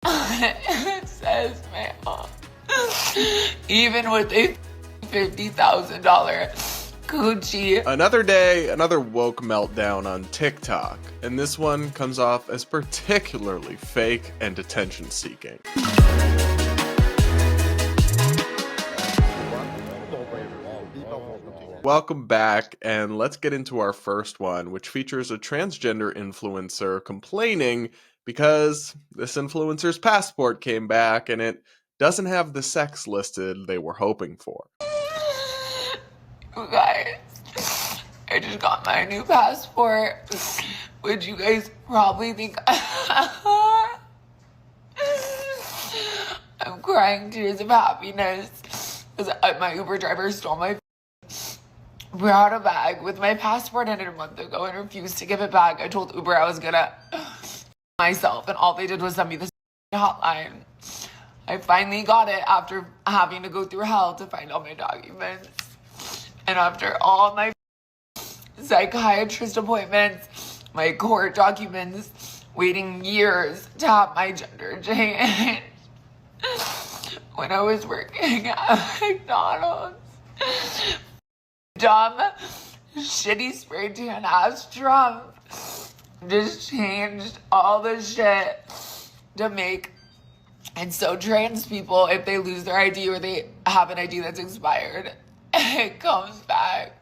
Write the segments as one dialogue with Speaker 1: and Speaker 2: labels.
Speaker 1: It says male. Even with a $50,000 Gucci.
Speaker 2: Another day, another woke meltdown on TikTok, and this one comes off as particularly fake and attention-seeking. Welcome back, and let's get into our first one, which features a transgender influencer complaining because this influencer's passport came back and it doesn't have the sex listed they were hoping for.
Speaker 1: You guys, I just got my new passport, which you guys probably think I'm crying tears of happiness because my Uber driver stole my brought a bag with my passport in it a month ago and refused to give it back. I told Uber I was gonna myself, and all they did was send me this hotline. I finally got it after having to go through hell to find all my documents. And after all my psychiatrist appointments, my court documents, waiting years to have my gender changed. When I was working at McDonald's, dumb, shitty spray tan ass Trump just changed all the shit to make it so trans people, if they lose their ID or they have an ID that's expired, it comes back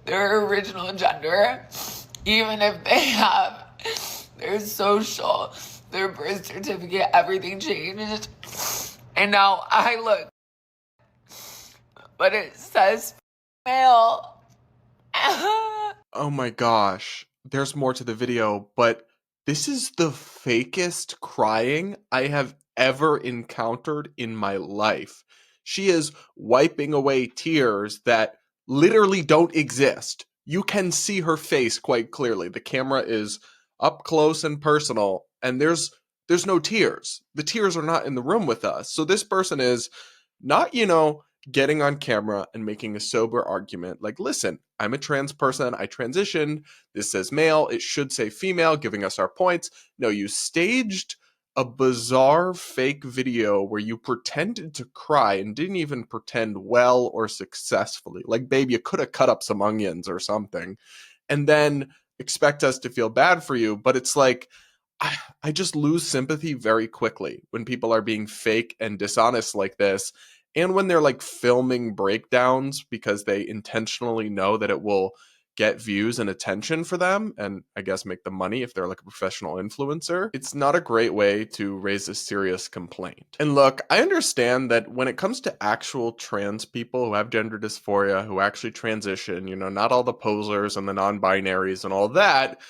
Speaker 1: their original gender, even if they have their social, their birth certificate, everything changed. And now I look, but it says male.
Speaker 2: Oh my gosh, there's more to the video, but this is the fakest crying I have ever encountered in my life. She is wiping away tears that literally don't exist. You can see her face quite clearly. The camera is up close and personal, and there's no tears. The tears are not in the room with us. So this person is not, getting on camera and making a sober argument like, listen, I'm a trans person, I transitioned, this says male, it should say female, giving us our points. No, you staged a bizarre fake video where you pretended to cry and didn't even pretend well or successfully. Like, babe, you could have cut up some onions or something, and then expect us to feel bad for you. But it's like, I just lose sympathy very quickly when people are being fake and dishonest like this. And when they're like filming breakdowns because they intentionally know that it will get views and attention for them and I guess make them money if they're like a professional influencer, it's not a great way to raise a serious complaint. And look, I understand that when it comes to actual trans people who have gender dysphoria, who actually transition, not all the posers and the non-binaries and all that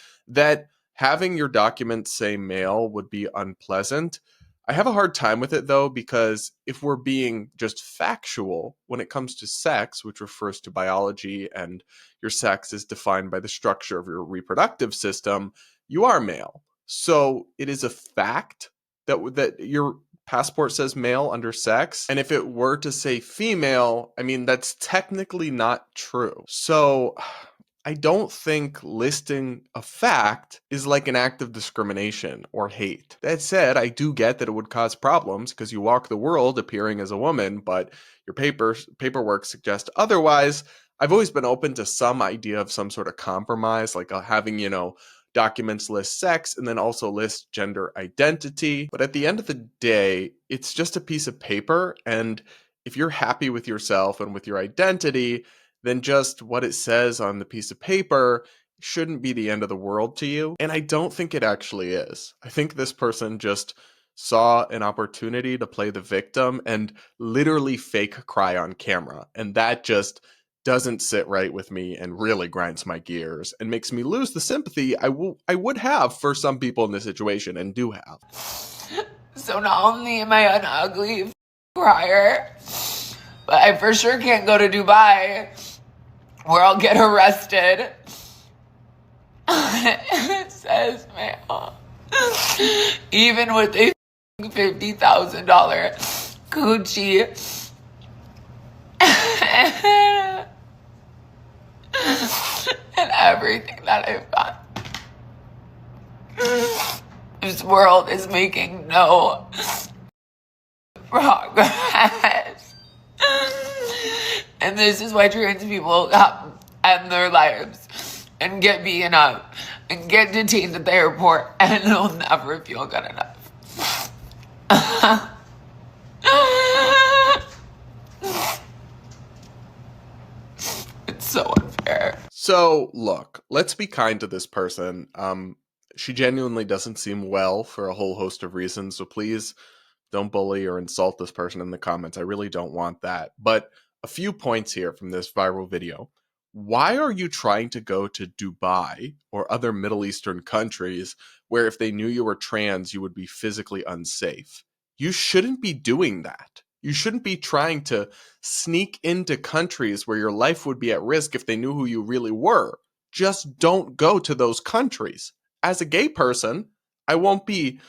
Speaker 2: having your documents say male would be unpleasant. I have a hard time with it, though, because if we're being just factual when it comes to sex, which refers to biology and your sex is defined by the structure of your reproductive system, you are male. So it is a fact that your passport says male under sex. And if it were to say female, I mean, that's technically not true. So I don't think listing a fact is like an act of discrimination or hate. That said, I do get that it would cause problems because you walk the world appearing as a woman, but your paperwork suggests otherwise. I've always been open to some idea of some sort of compromise, like having, documents list sex and then also list gender identity. But at the end of the day, it's just a piece of paper. And if you're happy with yourself and with your identity, then just what it says on the piece of paper shouldn't be the end of the world to you. And I don't think it actually is. I think this person just saw an opportunity to play the victim and literally fake cry on camera. And that just doesn't sit right with me and really grinds my gears and makes me lose the sympathy I would have for some people in this situation and do have.
Speaker 1: So not only am I an ugly crier, but I for sure can't go to Dubai where I'll get arrested. It says male. Even with a $50,000 Gucci. And everything that I've got. This world is making no progress. And this is why trans people end their lives and get beaten up and get detained at the airport and they'll never feel good enough. It's so unfair.
Speaker 2: So, look, let's be kind to this person. She genuinely doesn't seem well for a whole host of reasons, so please don't bully or insult this person in the comments. I really don't want that. But a few points here from this viral video. Why are you trying to go to Dubai or other Middle Eastern countries where if they knew you were trans, you would be physically unsafe? You shouldn't be doing that. You shouldn't be trying to sneak into countries where your life would be at risk if they knew who you really were. Just don't go to those countries. As a gay person, I won't be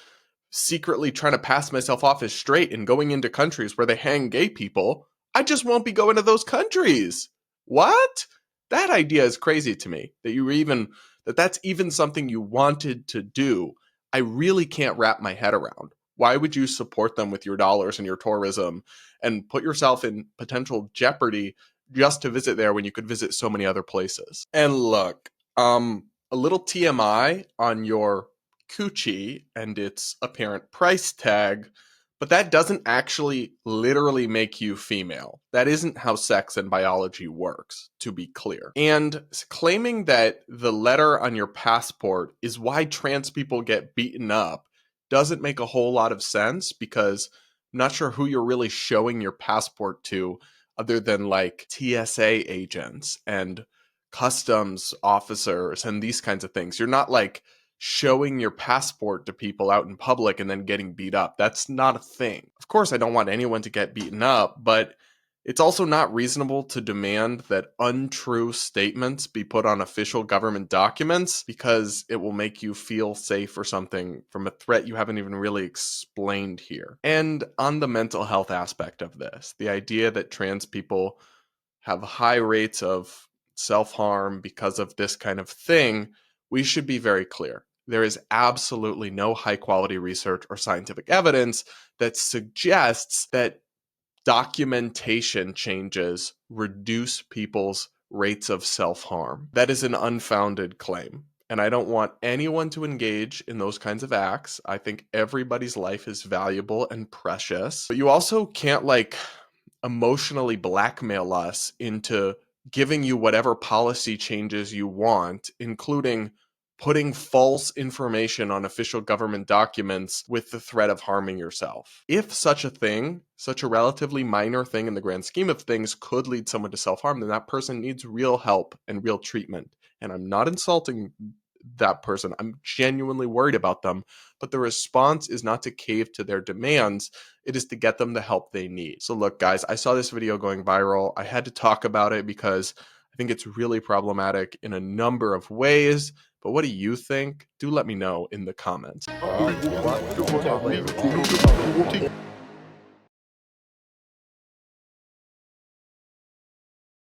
Speaker 2: secretly trying to pass myself off as straight and going into countries where they hang gay people. I just won't be going to those countries. What? That idea is crazy to me. That's even something you wanted to do. I really can't wrap my head around. Why would you support them with your dollars and your tourism and put yourself in potential jeopardy just to visit there when you could visit so many other places? And look, a little TMI on your coochie and its apparent price tag, but that doesn't actually literally make you female. That isn't how sex and biology works, to be clear. And claiming that the letter on your passport is why trans people get beaten up doesn't make a whole lot of sense, because I'm not sure who you're really showing your passport to other than like TSA agents and customs officers and these kinds of things. You're not like showing your passport to people out in public and then getting beat up. That's not a thing. Of course, I don't want anyone to get beaten up, but it's also not reasonable to demand that untrue statements be put on official government documents because it will make you feel safe or something from a threat you haven't even really explained here. And on the mental health aspect of this, the idea that trans people have high rates of self-harm because of this kind of thing, we should be very clear. There is absolutely no high-quality research or scientific evidence that suggests that documentation changes reduce people's rates of self-harm. That is an unfounded claim, and I don't want anyone to engage in those kinds of acts. I think everybody's life is valuable and precious, but you also can't like emotionally blackmail us into giving you whatever policy changes you want, including putting false information on official government documents with the threat of harming yourself. If such a thing, such a relatively minor thing in the grand scheme of things, could lead someone to self-harm, then that person needs real help and real treatment. And I'm not insulting that person. I'm genuinely worried about them, but the response is not to cave to their demands. It is to get them the help they need. So look, guys, I saw this video going viral. I had to talk about it because I think it's really problematic in a number of ways. But what do you think? Do let me know in the comments.